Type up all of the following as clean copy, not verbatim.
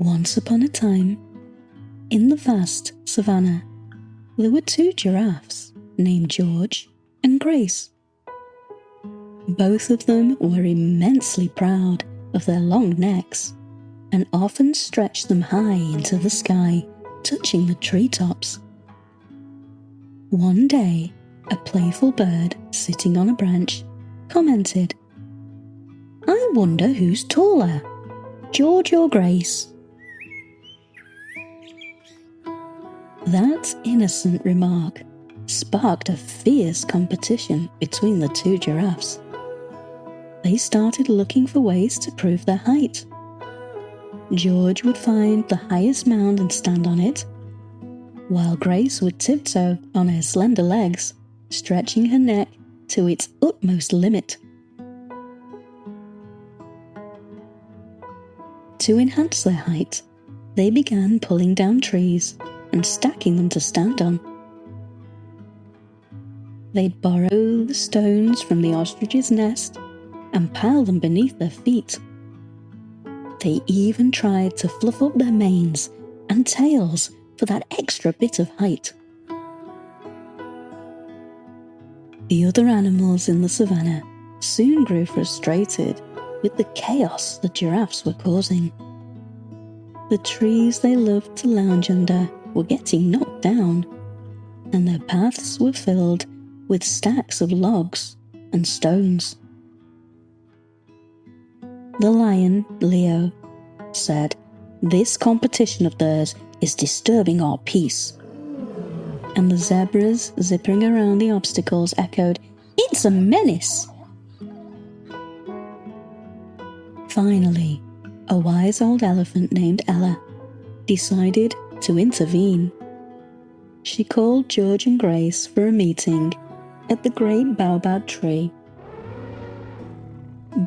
Once upon a time, in the vast savannah, there were two giraffes named George and Grace. Both of them were immensely proud of their long necks and often stretched them high into the sky, touching the treetops. One day, a playful bird sitting on a branch commented, "I wonder who's taller, George or Grace?" That innocent remark sparked a fierce competition between the two giraffes. They started looking for ways to prove their height. George would find the highest mound and stand on it, while Grace would tiptoe on her slender legs, stretching her neck to its utmost limit. To enhance their height, they began pulling down trees and stacking them to stand on. They'd borrow the stones from the ostrich's nest and pile them beneath their feet. They even tried to fluff up their manes and tails for that extra bit of height. The other animals in the savannah soon grew frustrated with the chaos the giraffes were causing. The trees they loved to lounge under were getting knocked down, and their paths were filled with stacks of logs and stones. The lion, Leo, said, "This competition of theirs is disturbing our peace." And the zebras zipping around the obstacles echoed, "It's a menace." Finally, a wise old elephant named Ella decided to intervene. She called George and Grace for a meeting at the great baobab tree.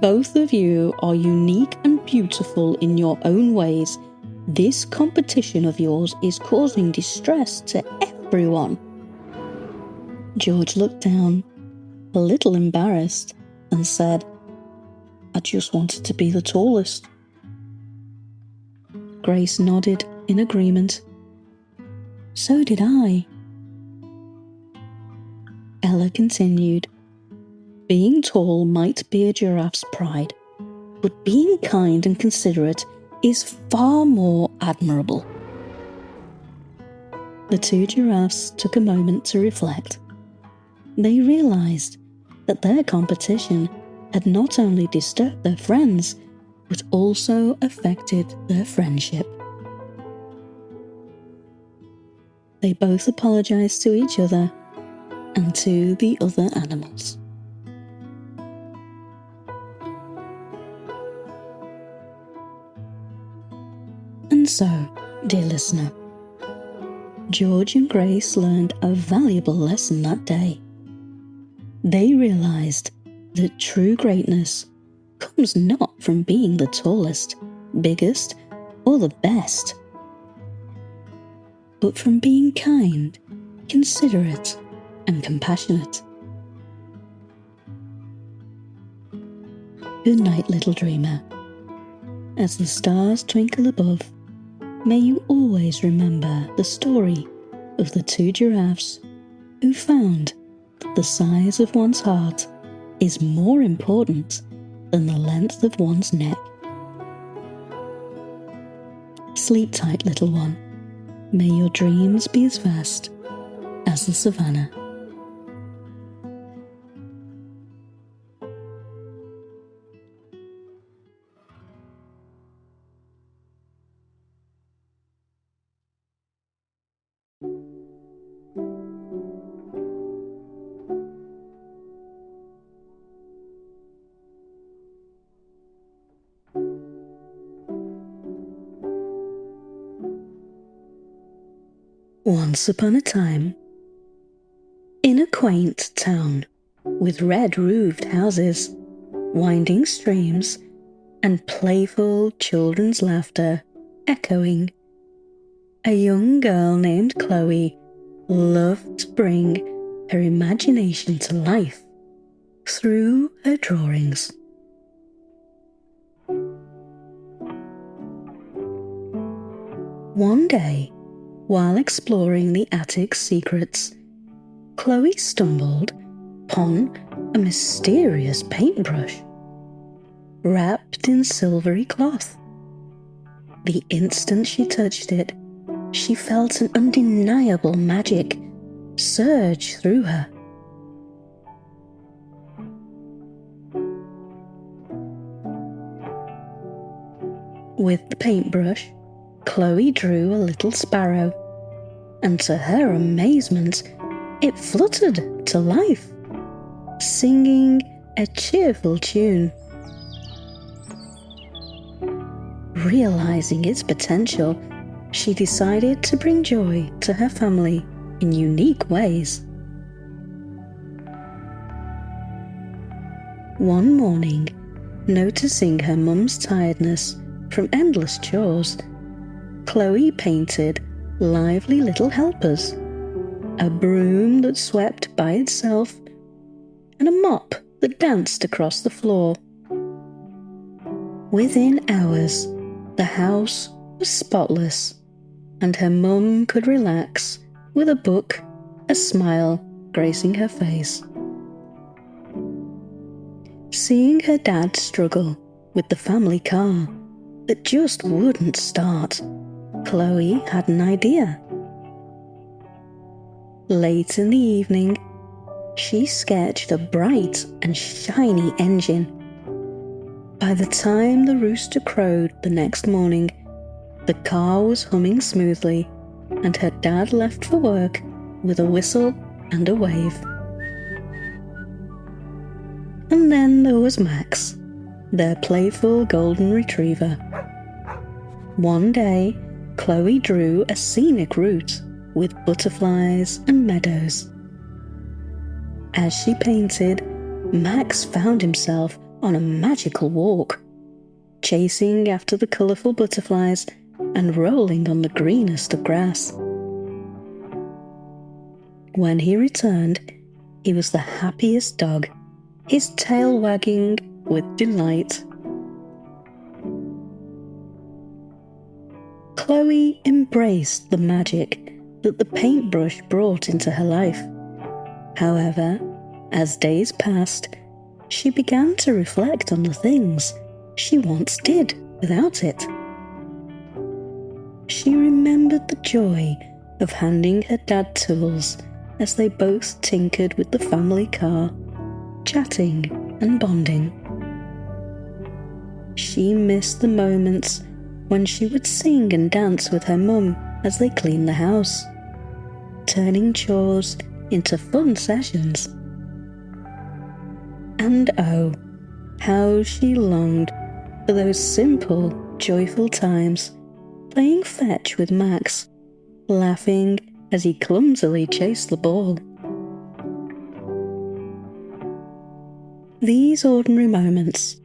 "Both of you are unique and beautiful in your own ways. This competition of yours is causing distress to everyone." George looked down, a little embarrassed, and said, "I just wanted to be the tallest." Grace nodded in agreement. "So did I." Ella continued, "Being tall might be a giraffe's pride, but being kind and considerate is far more admirable." The two giraffes took a moment to reflect. They realized that their competition had not only disturbed their friends, but also affected their friendship. They both apologized to each other and to the other animals. And so, dear listener, George and Grace learned a valuable lesson that day. They realized that true greatness comes not from being the tallest, biggest, or the best, but from being kind, considerate, and compassionate. Good night, little dreamer. As the stars twinkle above, may you always remember the story of the two giraffes who found that the size of one's heart is more important than the length of one's neck. Sleep tight, little one. May your dreams be as vast as the savannah. Once upon a time, in a quaint town with red-roofed houses, winding streams, and playful children's laughter echoing, a young girl named Chloe loved to bring her imagination to life through her drawings. One day, while exploring the attic's secrets, Chloe stumbled upon a mysterious paintbrush wrapped in silvery cloth. The instant she touched it, she felt an undeniable magic surge through her. With the paintbrush, Chloe drew a little sparrow, and to her amazement, it fluttered to life, singing a cheerful tune. Realizing its potential, she decided to bring joy to her family in unique ways. One morning, noticing her mum's tiredness from endless chores, Chloe painted lively little helpers, a broom that swept by itself, and a mop that danced across the floor. Within hours, the house was spotless, and her mum could relax with a book, a smile gracing her face. Seeing her dad struggle with the family car that just wouldn't start, Chloe had an idea. Late in the evening, she sketched a bright and shiny engine. By the time the rooster crowed the next morning, the car was humming smoothly, and her dad left for work with a whistle and a wave. And then there was Max, their playful golden retriever. One day, Chloe drew a scenic route with butterflies and meadows. As she painted, Max found himself on a magical walk, chasing after the colourful butterflies and rolling on the greenest of grass. When he returned, he was the happiest dog, his tail wagging with delight. Chloe embraced the magic that the paintbrush brought into her life. However, as days passed, she began to reflect on the things she once did without it. She remembered the joy of handing her dad tools as they both tinkered with the family car, chatting and bonding. She missed the moments when she would sing and dance with her mum as they cleaned the house, turning chores into fun sessions. And oh, how she longed for those simple, joyful times, playing fetch with Max, laughing as he clumsily chased the ball. These ordinary moments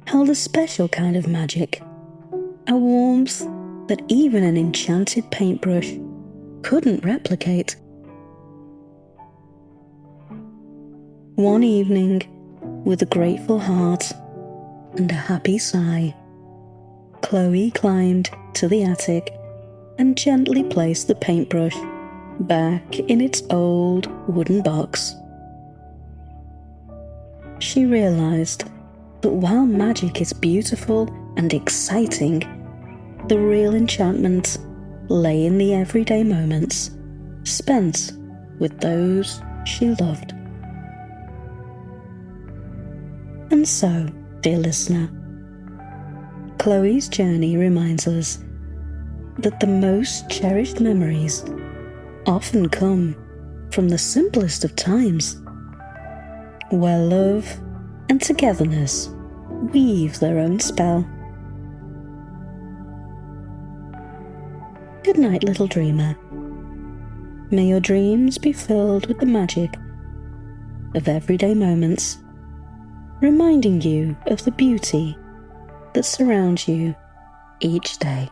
held a special kind of magic, a warmth that even an enchanted paintbrush couldn't replicate. One evening, with a grateful heart and a happy sigh, Chloe climbed to the attic and gently placed the paintbrush back in its old wooden box. She realized that while magic is beautiful and exciting, the real enchantment lay in the everyday moments spent with those she loved. And so, dear listener, Chloe's journey reminds us that the most cherished memories often come from the simplest of times, where love and togetherness weave their own spell. Good night, little dreamer. May your dreams be filled with the magic of everyday moments, reminding you of the beauty that surrounds you each day.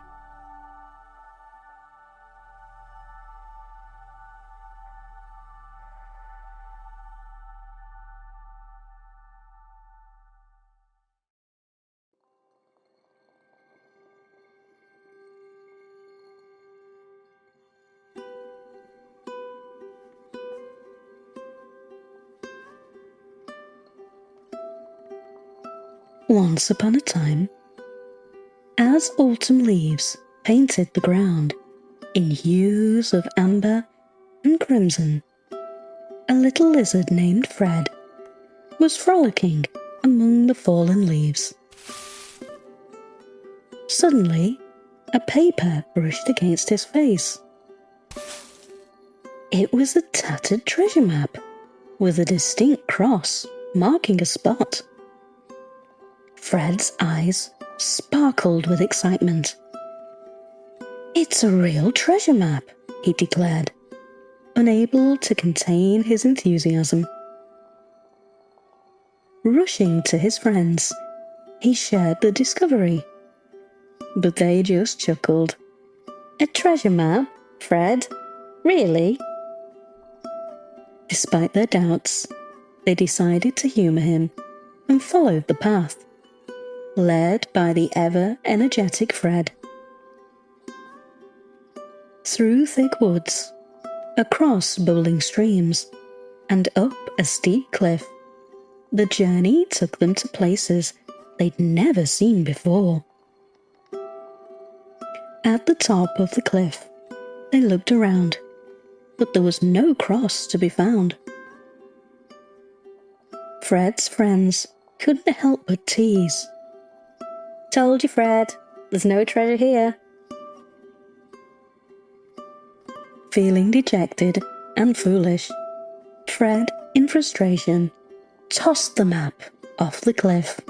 Once upon a time, as autumn leaves painted the ground in hues of amber and crimson, a little lizard named Fred was frolicking among the fallen leaves. Suddenly, a paper brushed against his face. It was a tattered treasure map with a distinct cross marking a spot. Fred's eyes sparkled with excitement. "It's a real treasure map," he declared, unable to contain his enthusiasm. Rushing to his friends, he shared the discovery. But they just chuckled. "A treasure map, Fred? Really?" Despite their doubts, they decided to humour him and followed the path, led by the ever-energetic Fred. Through thick woods, across bubbling streams, and up a steep cliff, the journey took them to places they'd never seen before. At the top of the cliff, they looked around, but there was no cross to be found. Fred's friends couldn't help but tease. "Told you, Fred, there's no treasure here." Feeling dejected and foolish, Fred, in frustration, tossed the map off the cliff.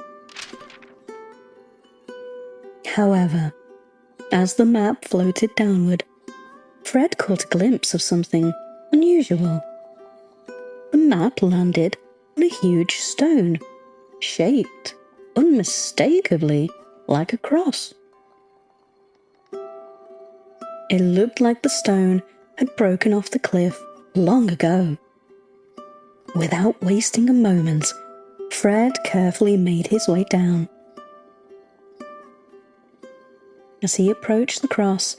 However, as the map floated downward, Fred caught a glimpse of something unusual. The map landed on a huge stone, shaped unmistakably like a cross. It looked like the stone had broken off the cliff long ago. Without wasting a moment, Fred carefully made his way down. As he approached the cross,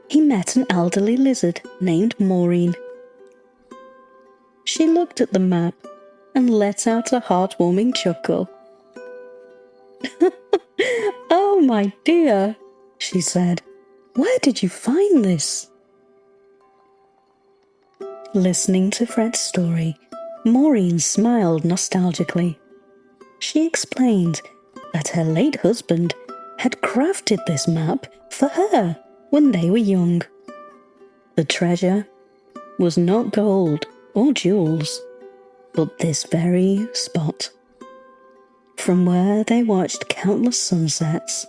he met an elderly lizard named Maureen. She looked at the map and let out a heartwarming chuckle. "Oh, my dear," she said, "where did you find this?" Listening to Fred's story, Maureen smiled nostalgically. She explained that her late husband had crafted this map for her when they were young. The treasure was not gold or jewels, but this very spot, from where they watched countless sunsets,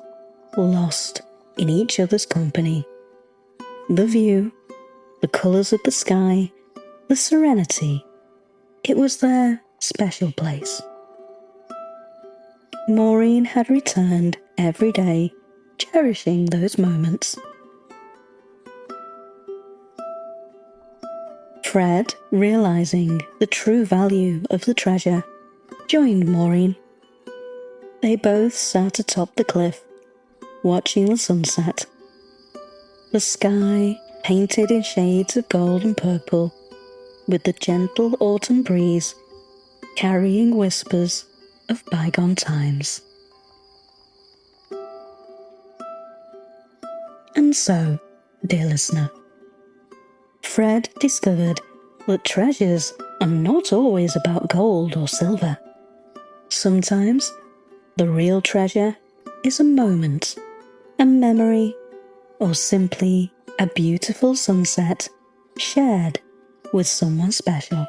lost in each other's company. The view, the colours of the sky, the serenity, it was their special place. Maureen had returned every day, cherishing those moments. Fred, realizing the true value of the treasure, joined Maureen. They both sat atop the cliff, watching the sunset. The sky painted in shades of gold and purple, with the gentle autumn breeze carrying whispers of bygone times. And so, dear listener, Fred discovered that treasures are not always about gold or silver. Sometimes the real treasure is a moment, a memory, or simply a beautiful sunset shared with someone special.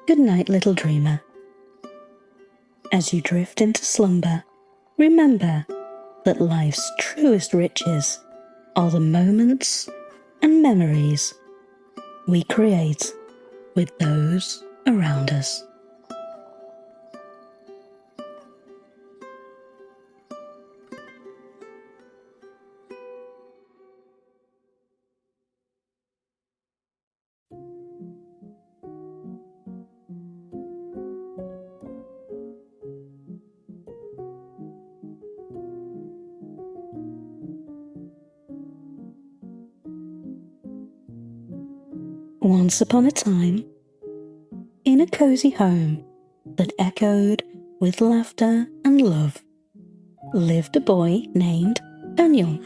Good night, little dreamer. As you drift into slumber, remember that life's truest riches are the moments and memories we create with those around us. Once upon a time, in a cozy home that echoed with laughter and love, lived a boy named Daniel.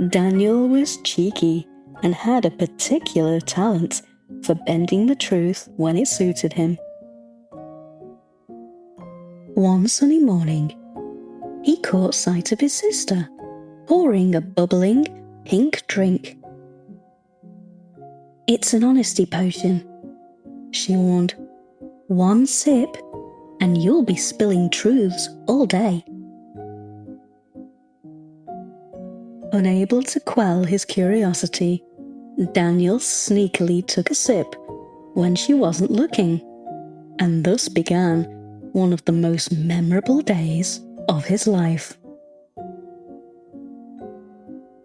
Daniel was cheeky and had a particular talent for bending the truth when it suited him. One sunny morning, he caught sight of his sister pouring a bubbling pink drink. "It's an honesty potion," she warned. "One sip and you'll be spilling truths all day." Unable to quell his curiosity, Daniel sneakily took a sip when she wasn't looking, and thus began one of the most memorable days of his life.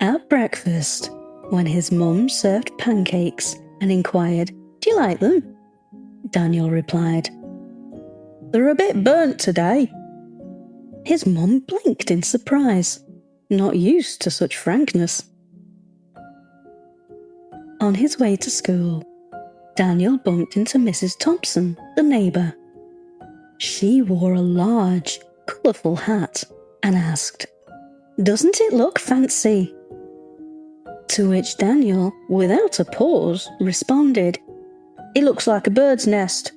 At breakfast, when his mum served pancakes and inquired, "Do you like them?" Daniel replied, "They're a bit burnt today." His mum blinked in surprise, not used to such frankness. On his way to school, Daniel bumped into Mrs. Thompson, the neighbour. She wore a large, colourful hat and asked, "Doesn't it look fancy?" To which Daniel, without a pause, responded, "It looks like a bird's nest,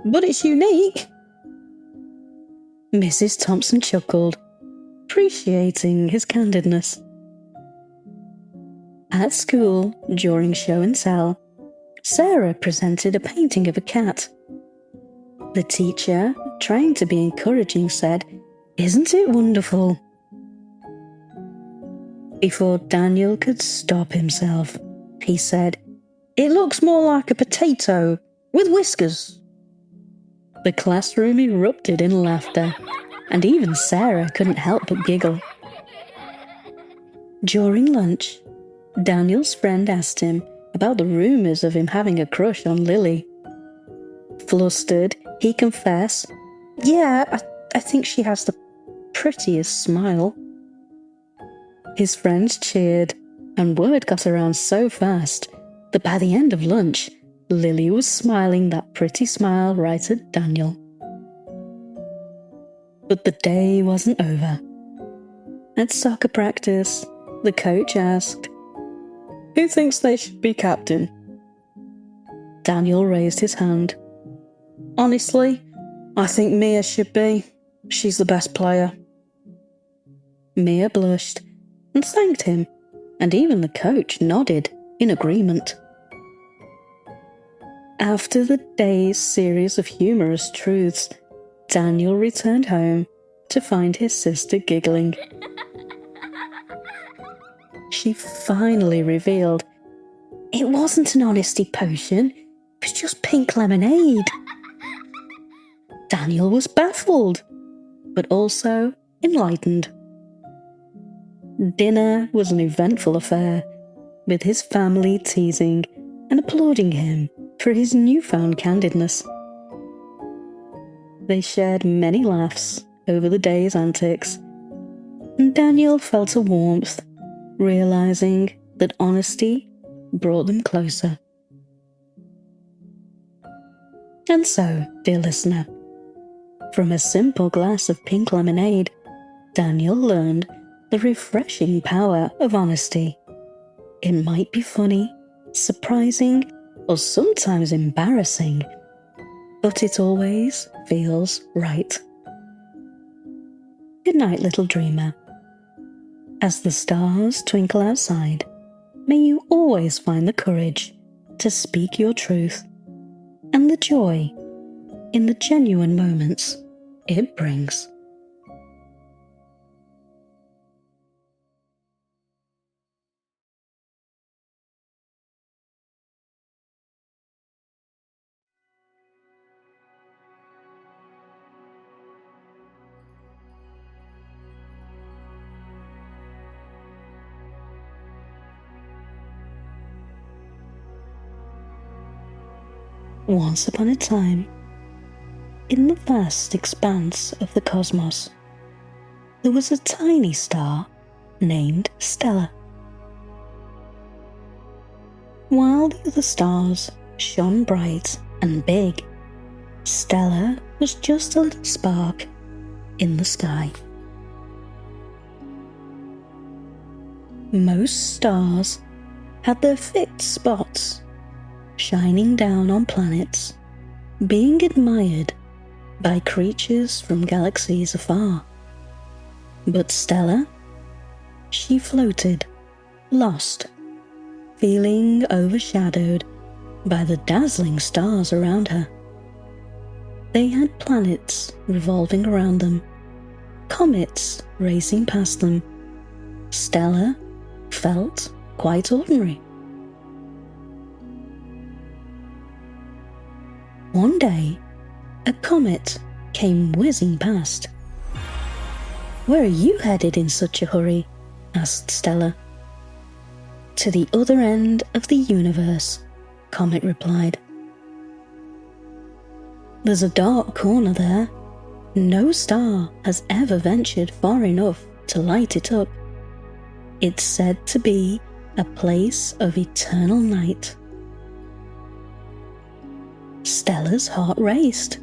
but it's unique." Mrs. Thompson chuckled, appreciating his candidness. At school, during show and tell, Sarah presented a painting of a cat. The teacher, trying to be encouraging, said, "Isn't it wonderful?" Before Daniel could stop himself, he said, "It looks more like a potato with whiskers." The classroom erupted in laughter, and even Sarah couldn't help but giggle. During lunch, Daniel's friend asked him about the rumours of him having a crush on Lily. Flustered, he confessed, "Yeah, I think she has the prettiest smile." His friends cheered, and word got around so fast that by the end of lunch, Lily was smiling that pretty smile right at Daniel. But the day wasn't over. At soccer practice, the coach asked, "Who thinks they should be captain?" Daniel raised his hand. "Honestly, I think Mia should be. She's the best player." Mia blushed and thanked him, and even the coach nodded in agreement. After the day's series of humorous truths, Daniel returned home to find his sister giggling. She finally revealed, "It wasn't an honesty potion, it was just pink lemonade." Daniel was baffled, but also enlightened. Dinner was an eventful affair, with his family teasing and applauding him for his newfound candidness. They shared many laughs over the day's antics, and Daniel felt a warmth, realizing that honesty brought them closer. And so, dear listener, from a simple glass of pink lemonade, Daniel learned the refreshing power of honesty. It might be funny, surprising, or sometimes embarrassing, but it always feels right. Good night, little dreamer. As the stars twinkle outside, may you always find the courage to speak your truth and the joy in the genuine moments it brings. Once upon a time, in the vast expanse of the cosmos, there was a tiny star named Stella. While the other stars shone bright and big Stella was just a little spark in the sky. Most stars had their fixed spots, shining down on planets, being admired by creatures from galaxies afar. But Stella, she floated, lost, feeling overshadowed by the dazzling stars around her. They had planets revolving around them, comets racing past them. Stella felt quite ordinary. One day, a comet came whizzing past. "Where are you headed in such a hurry?" asked Stella. "To the other end of the universe," Comet replied. "There's a dark corner there. No star has ever ventured far enough to light it up. It's said to be a place of eternal night." Stella's heart raced.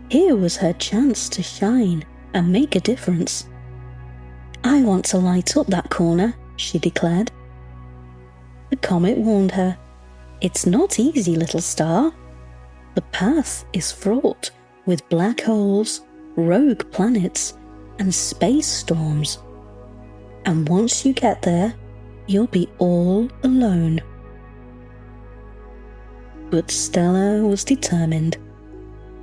Here was her chance to shine and make a difference. "I want to light up that corner," she declared. The comet warned her, "It's not easy, little star. The path is fraught with black holes, rogue planets, and space storms. And once you get there, you'll be all alone." But Stella was determined.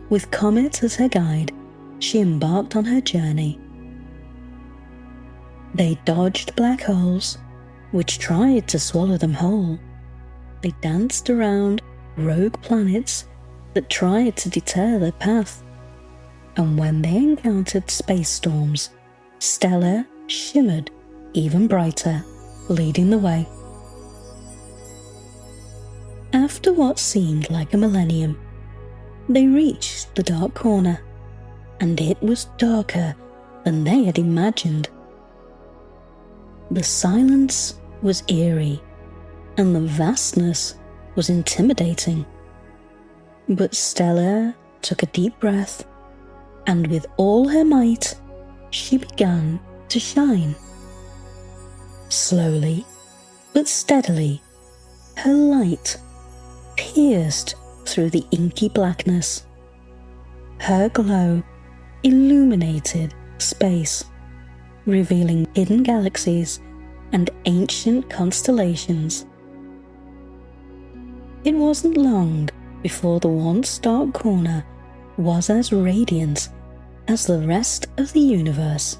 With Comet as her guide, she embarked on her journey. They dodged black holes, which tried to swallow them whole. They danced around rogue planets that tried to deter their path. And when they encountered space storms, Stella shimmered even brighter, leading the way. After what seemed like a millennium, they reached the dark corner, and it was darker than they had imagined. The silence was eerie, and the vastness was intimidating. But Stella took a deep breath, and with all her might, she began to shine. Slowly but steadily, her light pierced through the inky blackness. Her glow illuminated space, revealing hidden galaxies and ancient constellations. It wasn't long before the once dark corner was as radiant as the rest of the universe.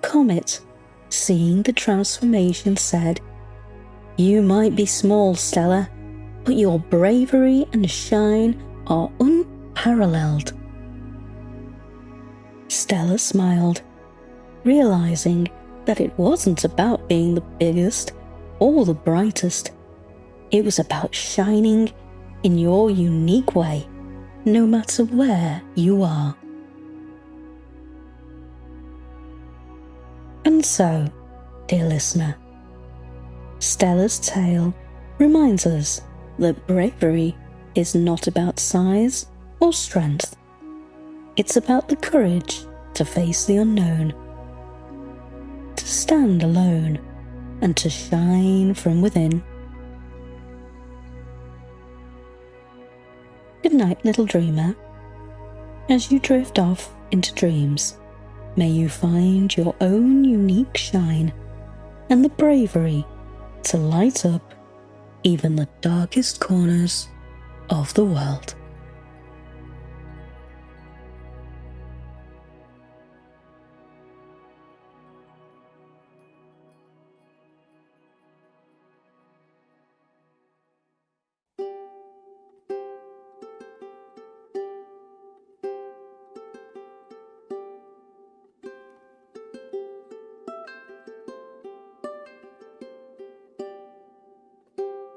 Comet, seeing the transformation, said, "You might be small, Stella, but your bravery and shine are unparalleled." Stella smiled, realizing that it wasn't about being the biggest or the brightest. It was about shining in your unique way, no matter where you are. And so, dear listener, Stella's tale reminds us that bravery is not about size or strength. It's about the courage to face the unknown, to stand alone, and to shine from within. Good night, little dreamer. As you drift off into dreams, may you find your own unique shine and the bravery to light up even the darkest corners of the world.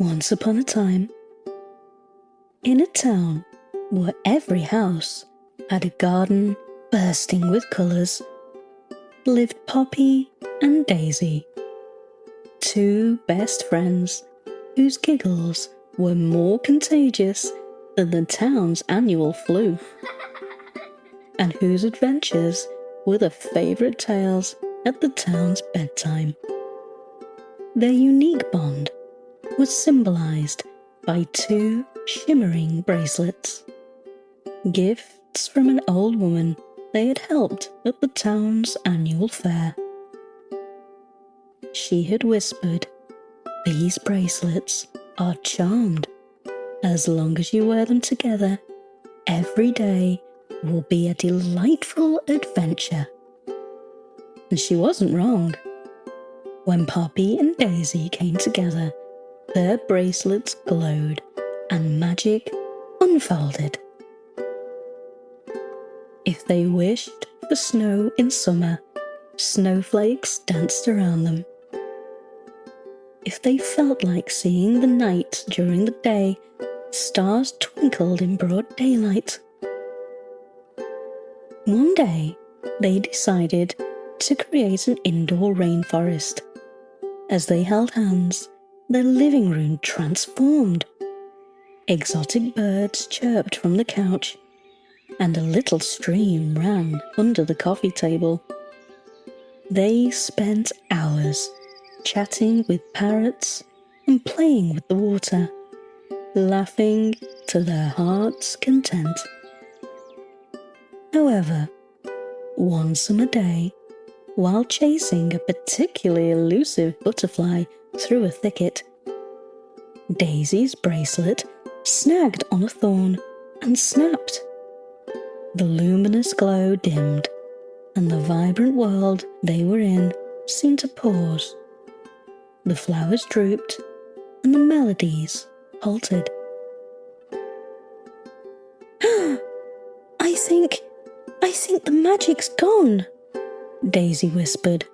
Once upon a time, in a town where every house had a garden bursting with colours, lived Poppy and Daisy, two best friends whose giggles were more contagious than the town's annual flu, and whose adventures were the favourite tales at the town's bedtime. Their unique bond was symbolised by 2 shimmering bracelets, gifts from an old woman they had helped at the town's annual fair. She had whispered, "These bracelets are charmed. As long as you wear them together, every day will be a delightful adventure." And she wasn't wrong. When Poppy and Daisy came together, their bracelets glowed and magic unfolded. If they wished for snow in summer, snowflakes danced around them. If they felt like seeing the night during the day, stars twinkled in broad daylight. One day, they decided to create an indoor rainforest. As they held hands, their living room transformed. Exotic birds chirped from the couch, and a little stream ran under the coffee table. They spent hours chatting with parrots and playing with the water, laughing to their heart's content. However, one summer day, while chasing a particularly elusive butterfly through a thicket, Daisy's bracelet snagged on a thorn and snapped. The luminous glow dimmed, and the vibrant world they were in seemed to pause. The flowers drooped, and the melodies halted. I think the magic's gone," Daisy whispered,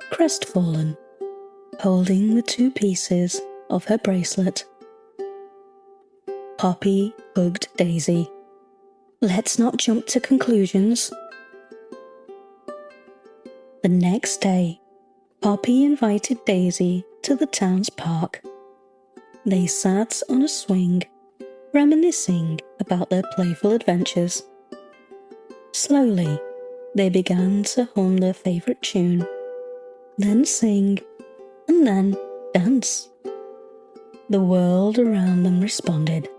crestfallen, holding the 2 pieces of her bracelet. Poppy hugged Daisy. "Let's not jump to conclusions." The next day, Poppy invited Daisy to the town's park. They sat on a swing, reminiscing about their playful adventures. Slowly, they began to hum their favourite tune, then sing, and then dance. The world around them responded.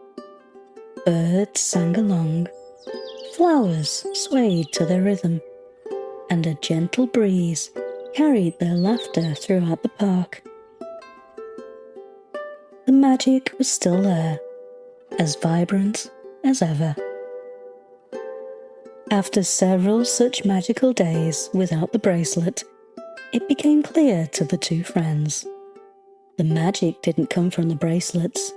Birds sang along, flowers swayed to their rhythm, and a gentle breeze carried their laughter throughout the park. The magic was still there, as vibrant as ever. After several such magical days without the bracelet, it became clear to the 2 friends. The magic didn't come from the bracelets,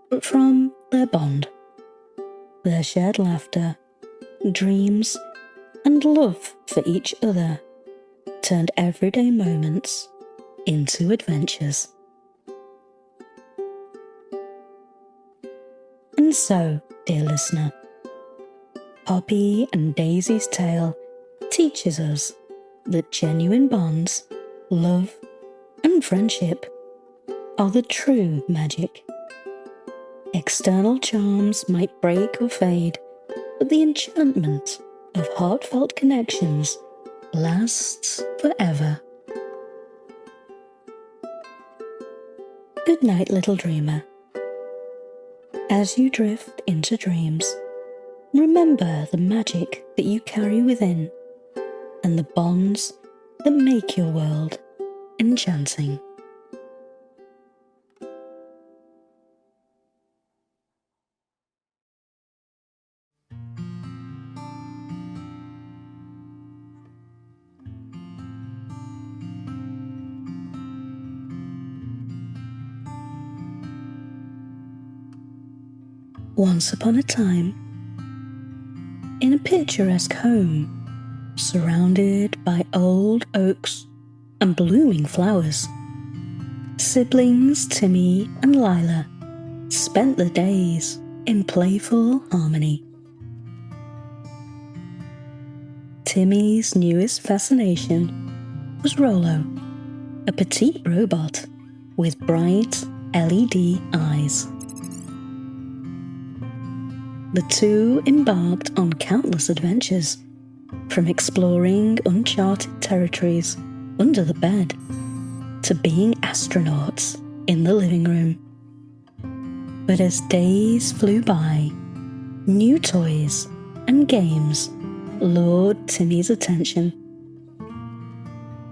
but from their bond. Their shared laughter, dreams, and love for each other turned everyday moments into adventures. And so, dear listener, Poppy and Daisy's tale teaches us that genuine bonds, love, and friendship are the true magic. External charms might break or fade, but the enchantment of heartfelt connections lasts forever. Good night, little dreamer. As you drift into dreams, remember the magic that you carry within and the bonds that make your world enchanting. Once upon a time, in a picturesque home, surrounded by old oaks and blooming flowers, siblings Timmy and Lila spent the days in playful harmony. Timmy's newest fascination was Rolo, a petite robot with bright LED eyes. The two embarked on countless adventures, from exploring uncharted territories under the bed to being astronauts in the living room. But as days flew by, new toys and games lured Timmy's attention.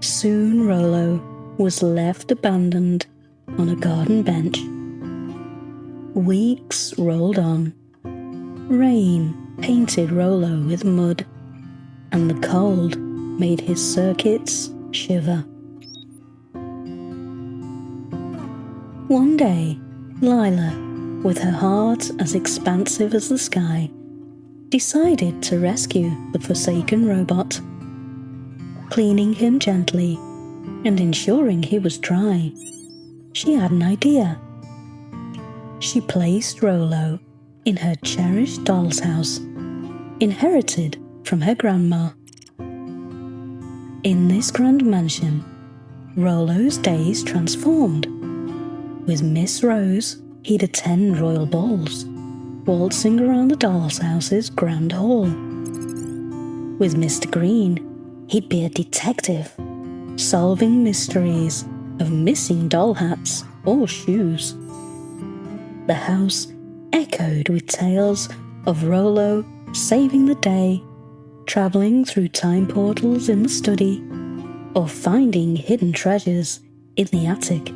Soon Rollo was left abandoned on a garden bench. Weeks rolled on. Rain painted Rollo with mud, and the cold made his circuits shiver. One day, Lila, with her heart as expansive as the sky, decided to rescue the forsaken robot. Cleaning him gently and ensuring he was dry, she had an idea. She placed Rollo in her cherished doll's house, inherited from her grandma. In this grand mansion, Rollo's days transformed. With Miss Rose, he'd attend royal balls, waltzing around the doll's house's grand hall. With Mr. Green, he'd be a detective, solving mysteries of missing doll hats or shoes. The house echoed with tales of Rollo saving the day, travelling through time portals in the study, or finding hidden treasures in the attic.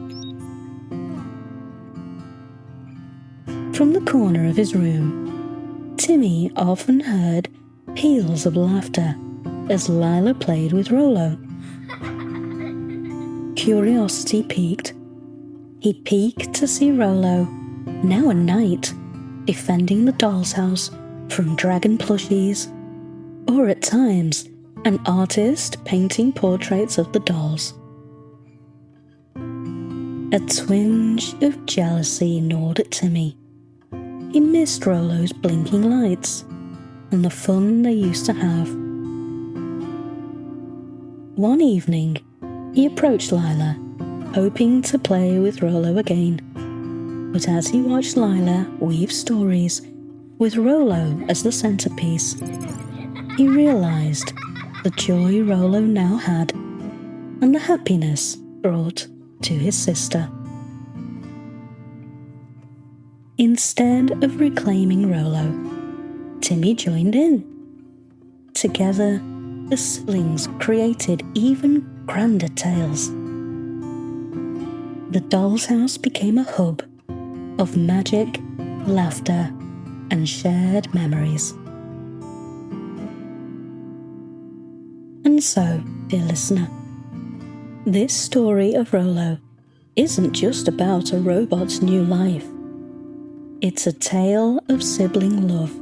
From the corner of his room, Timmy often heard peals of laughter as Lila played with Rollo. Curiosity piqued. He'd peek to see Rollo, now a knight, defending the doll's house from dragon plushies, or at times an artist painting portraits of the dolls. A twinge of jealousy gnawed at Timmy. He missed Rollo's blinking lights and the fun they used to have. One evening, he approached Lila, hoping to play with Rollo again. But as he watched Lila weave stories with Rollo as the centerpiece, he realized the joy Rollo now had and the happiness brought to his sister. Instead of reclaiming Rollo, Timmy joined in. Together, the siblings created even grander tales. The doll's house became a hub of magic, laughter, and shared memories. And so, dear listener, this story of Rollo isn't just about a robot's new life. It's a tale of sibling love,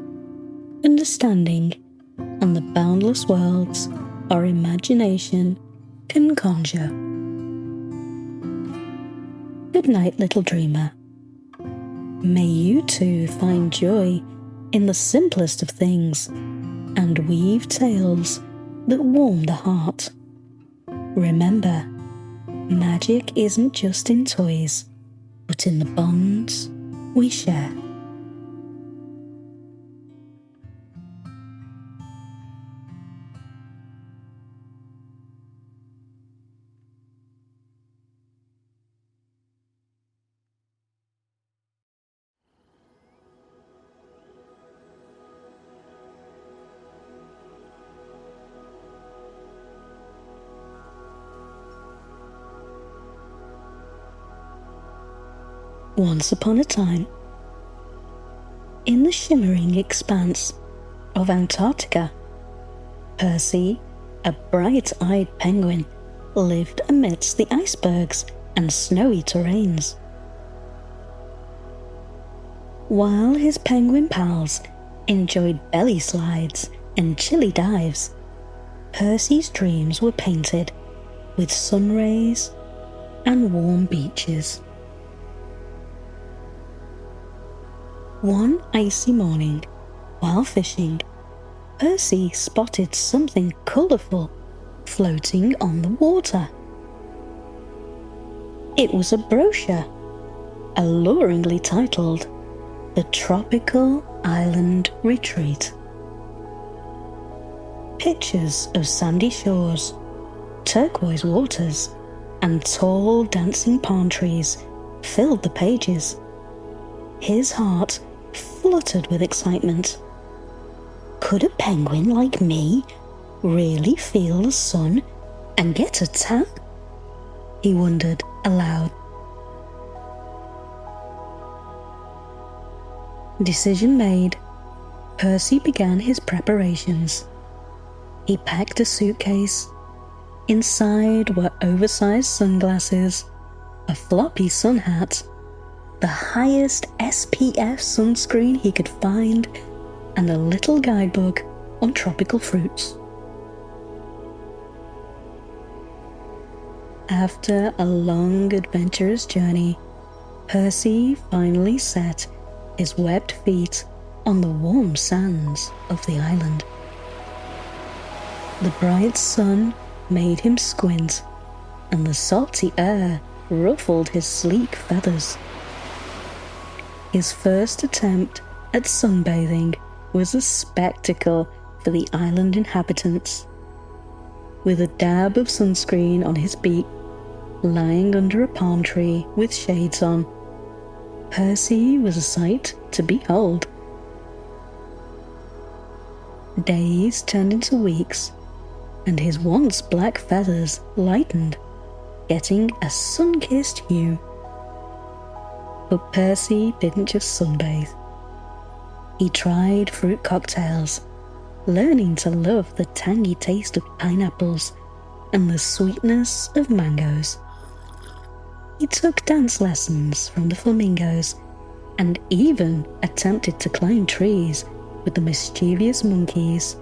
understanding, and the boundless worlds our imagination can conjure. Good night, little dreamer. May you too find joy in the simplest of things and weave tales that warm the heart. Remember, magic isn't just in toys, but in the bonds we share. Once upon a time, in the shimmering expanse of Antarctica, Percy, a bright-eyed penguin, lived amidst the icebergs and snowy terrains. While his penguin pals enjoyed belly slides and chilly dives, Percy's dreams were painted with sun rays and warm beaches. One icy morning, while fishing, Percy spotted something colourful floating on the water. It was a brochure, alluringly titled the tropical island retreat. Pictures of sandy shores, turquoise waters, and tall dancing palm trees filled the pages. His heart fluttered with excitement. Could a penguin like me really feel the sun and get a tan? He wondered aloud. Decision made, Percy began his preparations. He packed a suitcase. Inside were oversized sunglasses, a floppy sun hat, the highest SPF sunscreen he could find, and a little guidebook on tropical fruits. After a long, adventurous journey, Percy finally set his webbed feet on the warm sands of the island. The bright sun made him squint, and the salty air ruffled his sleek feathers. His first attempt at sunbathing was a spectacle for the island inhabitants. With a dab of sunscreen on his beak, lying under a palm tree with shades on, Percy was a sight to behold. Days turned into weeks, and his once black feathers lightened, getting a sun-kissed hue. But Percy didn't just sunbathe. He tried fruit cocktails, learning to love the tangy taste of pineapples and the sweetness of mangoes. He took dance lessons from the flamingos and even attempted to climb trees with the mischievous monkeys,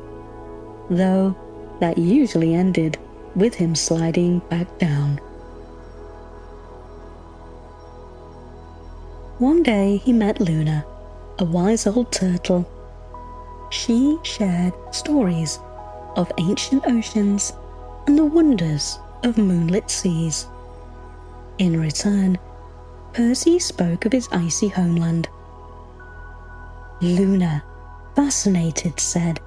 though that usually ended with him sliding back down. One day he met Luna, a wise old turtle. She shared stories of ancient oceans and the wonders of moonlit seas. In return, Percy spoke of his icy homeland. Luna, fascinated, said,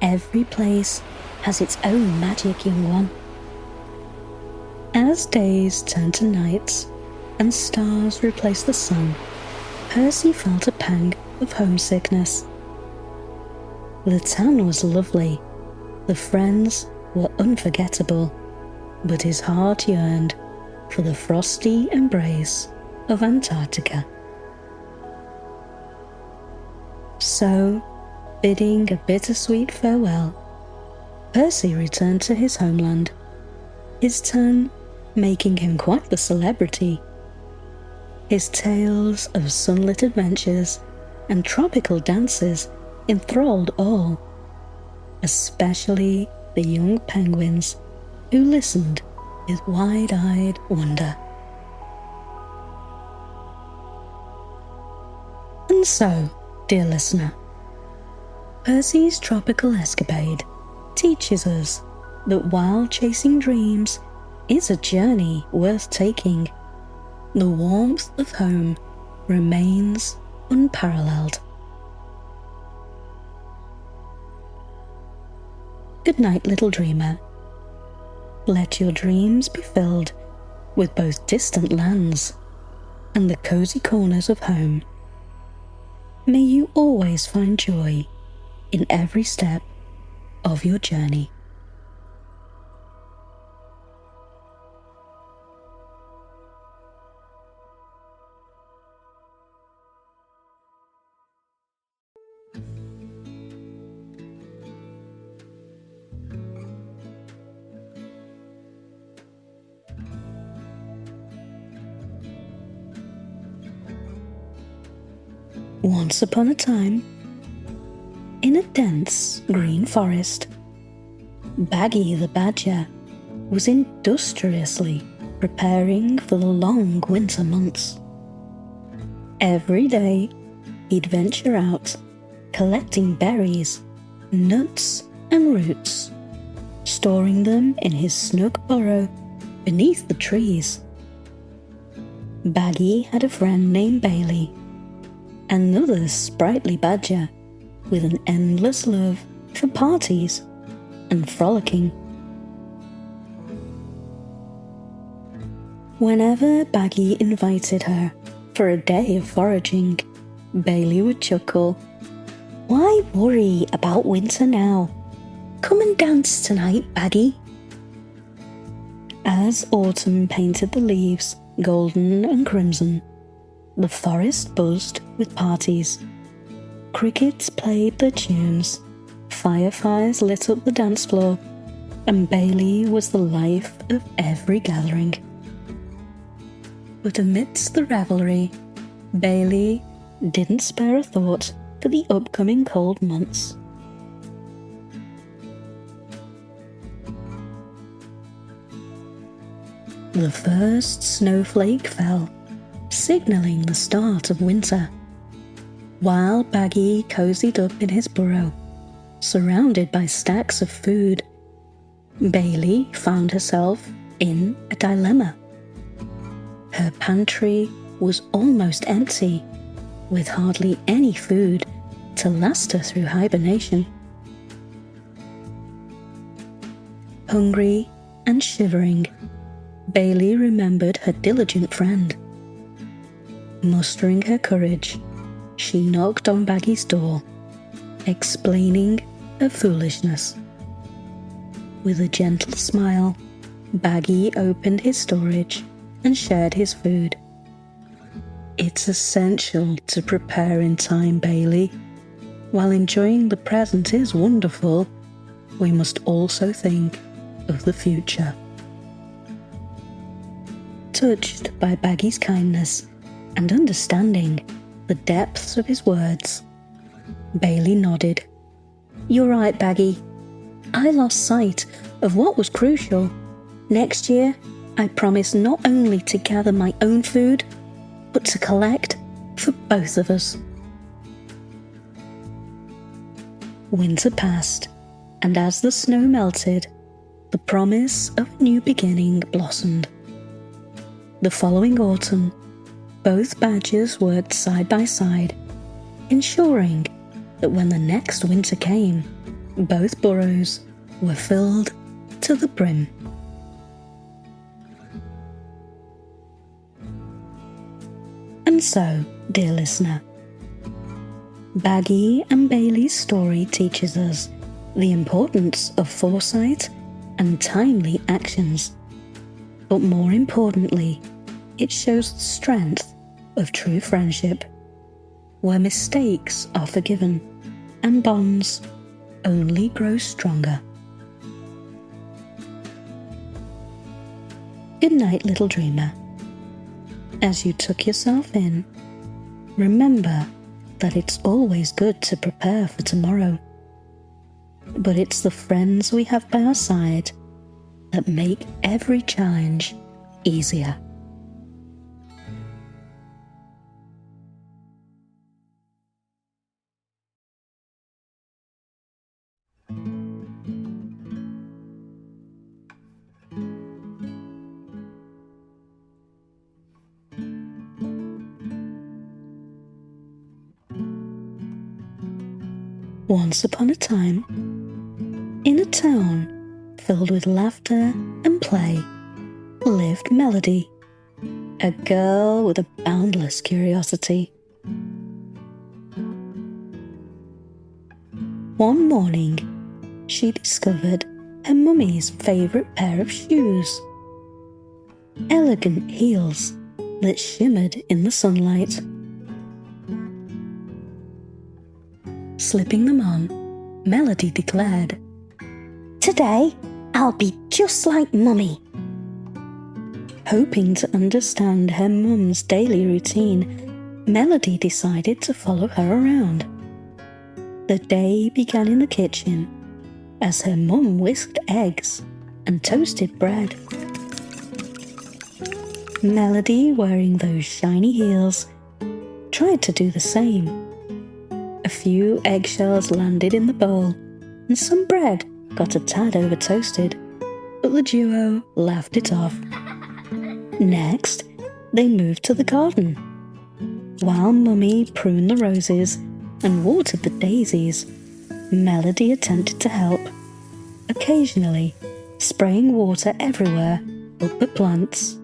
"Every place has its own magic, young one." As days turned to nights and stars replaced the sun, Percy felt a pang of homesickness. The town was lovely, the friends were unforgettable, but his heart yearned for the frosty embrace of Antarctica. So, bidding a bittersweet farewell, Percy returned to his homeland, his turn making him quite the celebrity. His tales of sunlit adventures and tropical dances enthralled all, especially the young penguins who listened with wide-eyed wonder. And so, dear listener, Percy's tropical escapade teaches us that while chasing dreams is a journey worth taking, the warmth of home remains unparalleled. Good night, little dreamer. Let your dreams be filled with both distant lands and the cozy corners of home. May you always find joy in every step of your journey. Once upon a time, in a dense green forest, Baggy the Badger was industriously preparing for the long winter months. Every day, he'd venture out, collecting berries, nuts, and roots, storing them in his snug burrow beneath the trees. Baggy had a friend named Bailey. another sprightly badger with an endless love for parties and frolicking. Whenever Baggy invited her for a day of foraging, Bailey would chuckle, "Why worry about winter now? Come and dance tonight, Baggy." As autumn painted the leaves golden and crimson, the forest buzzed with parties. Crickets played their tunes, fireflies lit up the dance floor, and Bailey was the life of every gathering. But amidst the revelry, Bailey didn't spare a thought for the upcoming cold months. The first snowflake fell, signalling the start of winter. While Baggy cozied up in his burrow, surrounded by stacks of food, Bailey found herself in a dilemma. Her pantry was almost empty, with hardly any food to last her through hibernation. Hungry and shivering, Bailey remembered her diligent friend. Mustering her courage, she knocked on Baggy's door, explaining her foolishness. With a gentle smile, Baggy opened his storage and shared his food. "It's essential to prepare in time, Bailey. While enjoying the present is wonderful, we must also think of the future." Touched by Baggy's kindness and understanding the depths of his words, Bailey nodded. "You're right, Baggy. I lost sight of what was crucial. Next year, I promise not only to gather my own food, but to collect for both of us." Winter passed, and as the snow melted, the promise of a new beginning blossomed. The following autumn, both badgers worked side by side, ensuring that when the next winter came, both burrows were filled to the brim. And so, dear listener, Baggy and Bailey's story teaches us the importance of foresight and timely actions. But more importantly, it shows the strength of true friendship, where mistakes are forgiven and bonds only grow stronger. Good night, little dreamer. As you tuck yourself in, remember that it's always good to prepare for tomorrow. But it's the friends we have by our side that make every challenge easier. Once upon a time, in a town filled with laughter and play, lived Melody, a girl with a boundless curiosity. One morning, she discovered her mummy's favourite pair of shoes, elegant heels that shimmered in the sunlight. Slipping them on, Melody declared, "Today, I'll be just like Mummy." Hoping to understand her mum's daily routine, Melody decided to follow her around. The day began in the kitchen as her mum whisked eggs and toasted bread. Melody, wearing those shiny heels, tried to do the same. A few eggshells landed in the bowl, and some bread got a tad over toasted, but the duo laughed it off. Next, they moved to the garden. While Mummy pruned the roses and watered the daisies, Melody attempted to help, occasionally spraying water everywhere but the plants.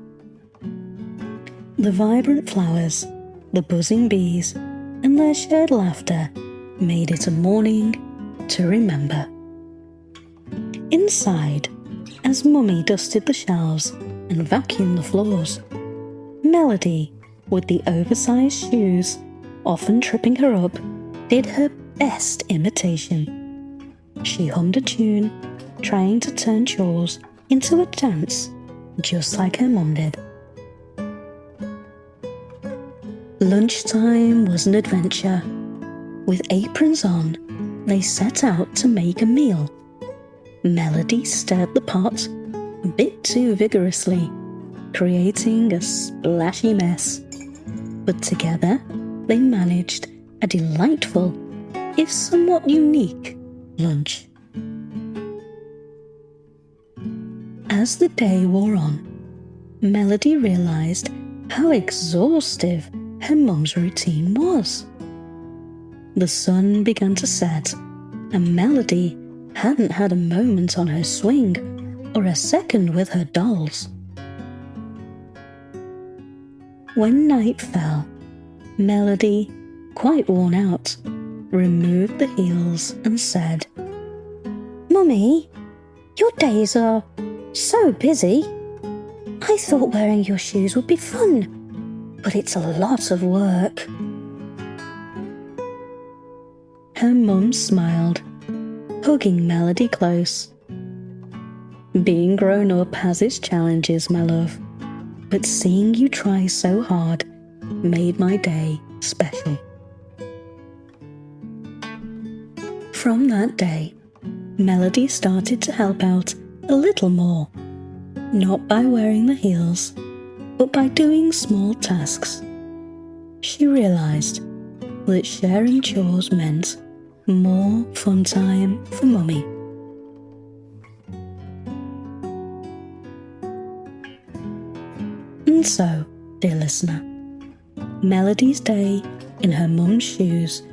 The vibrant flowers, the buzzing bees, and their shared laughter made it a morning to remember. Inside, as Mummy dusted the shelves and vacuumed the floors, Melody, with the oversized shoes often tripping her up, did her best imitation. She hummed a tune, trying to turn chores into a dance, just like her mum did. Lunchtime was an adventure. With aprons on, they set out to make a meal. Melody stirred the pot a bit too vigorously, creating a splashy mess. But together, they managed a delightful, if somewhat unique, lunch. As the day wore on, Melody realized how exhaustive her mum's routine was. The sun began to set, and Melody hadn't had a moment on her swing or a second with her dolls. When night fell, Melody, quite worn out, removed the heels and said, "Mummy, your days are so busy. I thought wearing your shoes would be fun, but it's a lot of work." Her mum smiled, hugging Melody close. "Being grown up has its challenges, my love, but seeing you try so hard made my day special." From that day, Melody started to help out a little more, not by wearing the heels, but by doing small tasks. She realized that sharing chores meant more fun time for Mummy. And so, dear listener, Melody's day in her mum's shoes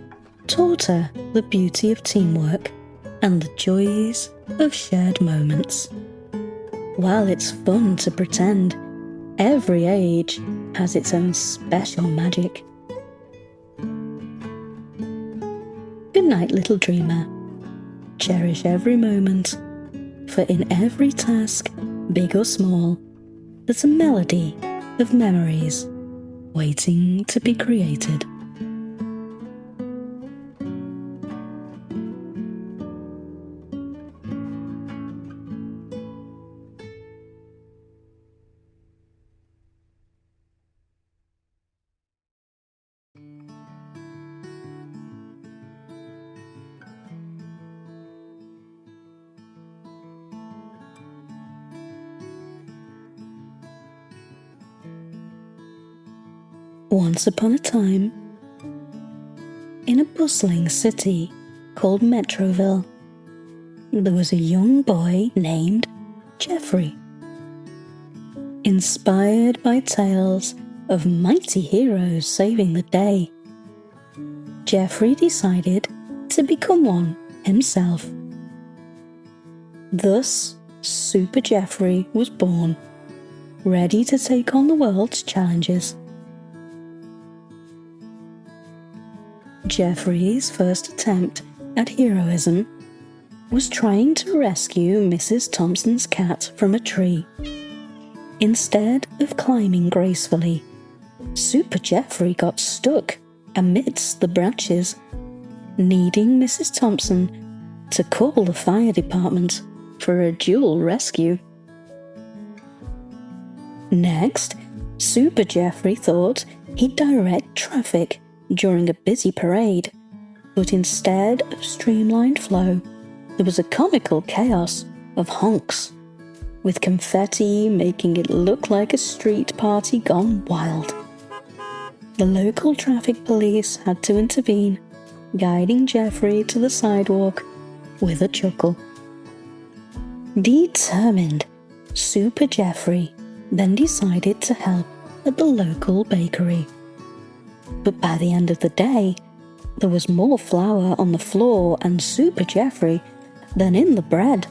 taught her the beauty of teamwork and the joys of shared moments. While it's fun to pretend, every age has its own special magic. Good night, little dreamer. Cherish every moment, for in every task, big or small, there's a melody of memories waiting to be created. Once upon a time, in a bustling city called Metroville, there was a young boy named Geoffrey. Inspired by tales of mighty heroes saving the day, Geoffrey decided to become one himself. Thus, Super Geoffrey was born, ready to take on the world's challenges. Geoffrey's first attempt at heroism was trying to rescue Mrs. Thompson's cat from a tree. Instead of climbing gracefully, Super Geoffrey got stuck amidst the branches, needing Mrs. Thompson to call the fire department for a dual rescue. Next, Super Geoffrey thought he'd direct traffic during a busy parade, but instead of streamlined flow, there was a comical chaos of honks, with confetti making it look like a street party gone wild. The local traffic police had to intervene, guiding Geoffrey to the sidewalk with a chuckle. Determined, Super Geoffrey then decided to help at the local bakery. But by the end of the day, there was more flour on the floor and Super Geoffrey than in the bread.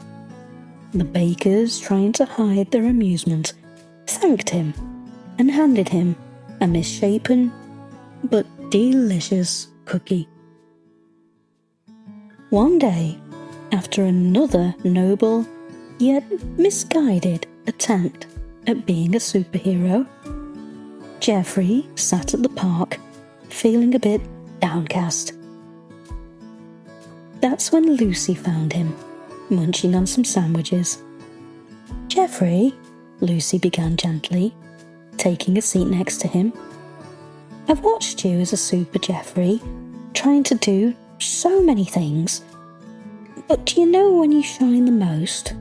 The bakers, trying to hide their amusement, thanked him and handed him a misshapen but delicious cookie. One day, after another noble yet misguided attempt at being a superhero, Geoffrey sat at the park, feeling a bit downcast. That's when Lucy found him, munching on some sandwiches. "Geoffrey," Lucy began gently, taking a seat next to him, "I've watched you as a Super Geoffrey, trying to do so many things. But do you know when you shine the most?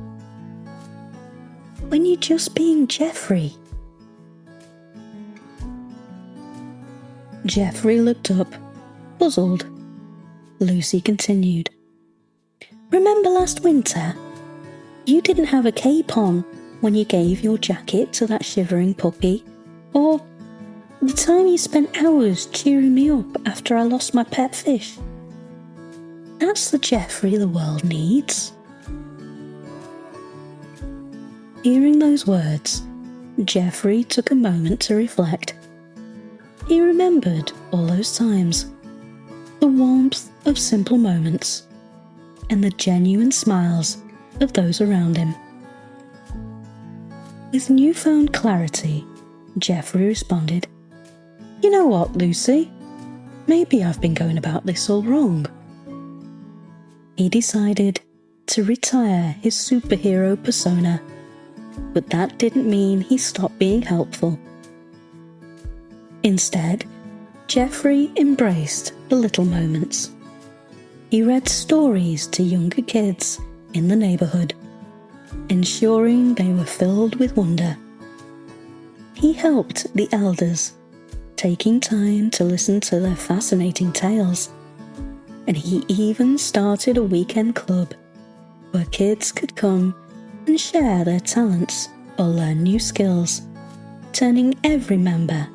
When you're just being Geoffrey." Geoffrey looked up, puzzled. Lucy continued, "Remember last winter? You didn't have a cape on when you gave your jacket to that shivering puppy, or the time you spent hours cheering me up after I lost my pet fish. That's the Geoffrey the world needs." Hearing those words, Geoffrey took a moment to reflect. He remembered all those times, the warmth of simple moments, and the genuine smiles of those around him. With newfound clarity, Geoffrey responded, "You know what, Lucy? Maybe I've been going about this all wrong." He decided to retire his superhero persona, but that didn't mean he stopped being helpful. Instead, Geoffrey embraced the little moments. He read stories to younger kids in the neighborhood, ensuring they were filled with wonder. He helped the elders, taking time to listen to their fascinating tales, and he even started a weekend club where kids could come and share their talents or learn new skills, turning every member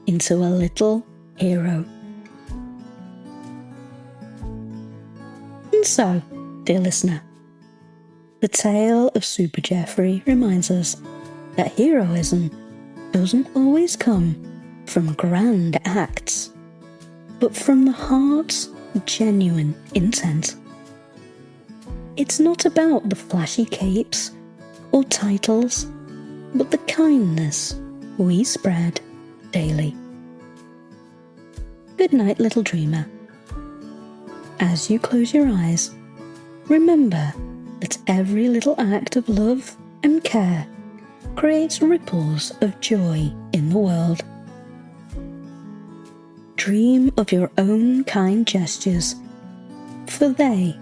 into a little hero. And so, dear listener, the tale of Super Geoffrey reminds us that heroism doesn't always come from grand acts, but from the heart's genuine intent. It's not about the flashy capes or titles, but the kindness we spread daily. Good night, little dreamer. As you close your eyes, remember that every little act of love and care creates ripples of joy in the world. Dream of your own kind gestures, for they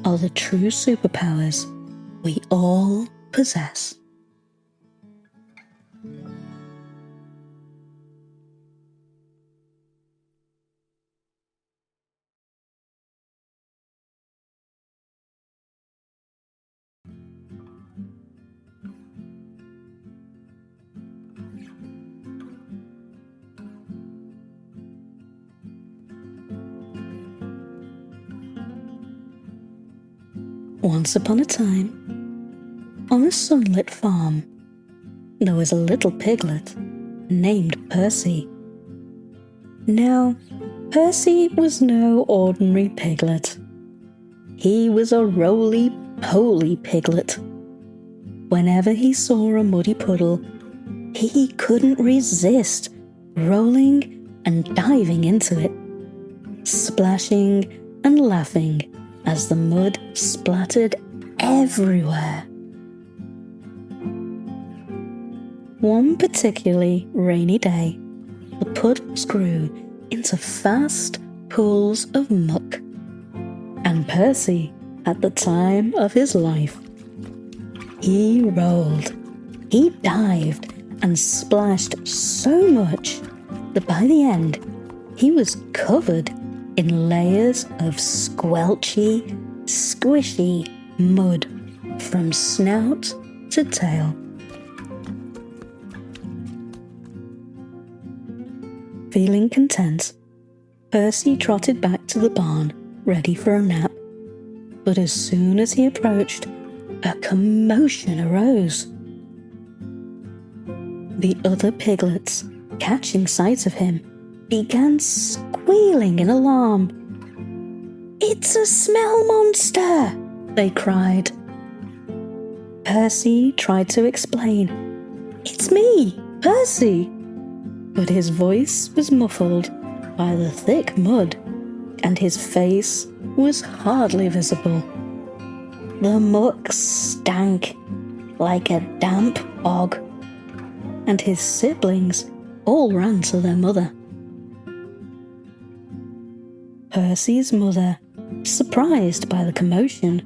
are the true superpowers we all possess. Once upon a time, on a sunlit farm, there was a little piglet named Percy. Now, Percy was no ordinary piglet. He was a roly-poly piglet. Whenever he saw a muddy puddle, he couldn't resist rolling and diving into it, splashing and laughing as the mud splattered everywhere. One particularly rainy day, the puddles grew into vast pools of muck, and Percy had the time of his life. He rolled, he dived, and splashed so much that by the end he was covered in layers of squelchy, squishy mud from snout to tail. Feeling content Percy trotted back to the barn, ready for a nap. But as soon as he approached, a commotion arose. The other piglets, catching sight of him, began squealing in alarm. "It's a smell monster!" they cried. Percy tried to explain. "It's me, Percy!" But his voice was muffled by the thick mud, and his face was hardly visible. The muck stank like a damp bog, and his siblings all ran to their mother. Percy's mother, surprised by the commotion,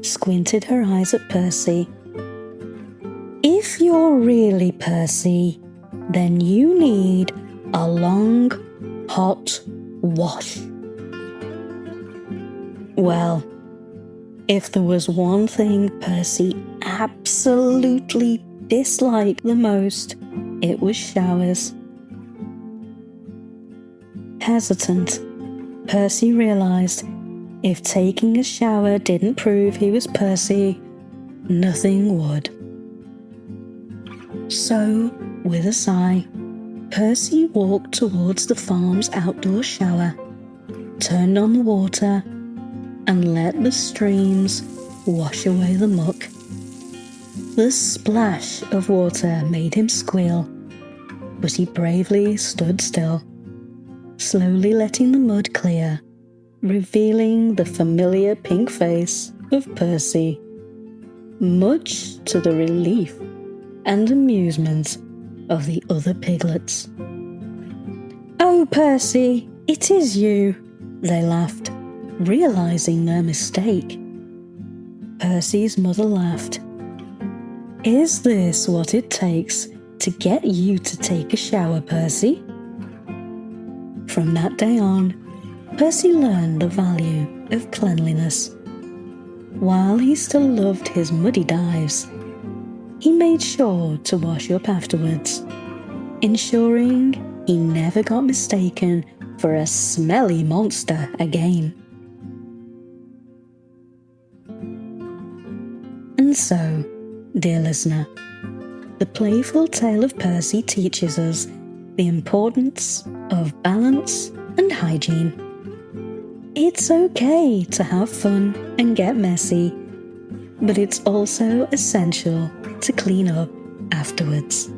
squinted her eyes at Percy. "If you're really Percy, then you need a long, hot wash." Well, if there was one thing Percy absolutely disliked the most, it was showers. Hesitant, Percy realized if taking a shower didn't prove he was Percy, nothing would. So, with a sigh, Percy walked towards the farm's outdoor shower, turned on the water, and let the streams wash away the muck. The splash of water made him squeal, but he bravely stood still, slowly letting the mud clear, revealing the familiar pink face of Percy, much to the relief and amusement of the other piglets. "Oh, Percy, it is you!" they laughed, realizing their mistake. Percy's mother laughed. "Is this what it takes to get you to take a shower, Percy?" From that day on, Percy learned the value of cleanliness. While he still loved his muddy dives, he made sure to wash up afterwards, ensuring he never got mistaken for a smelly monster again. And so, dear listener, the playful tale of Percy teaches us the importance of balance and hygiene. It's okay to have fun and get messy, but it's also essential to clean up afterwards.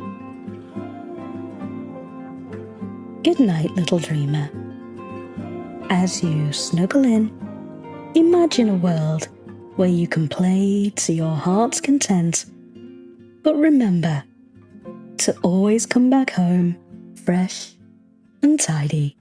Good night, little dreamer. As you snuggle in, imagine a world where you can play to your heart's content, but remember to always come back home fresh and tidy.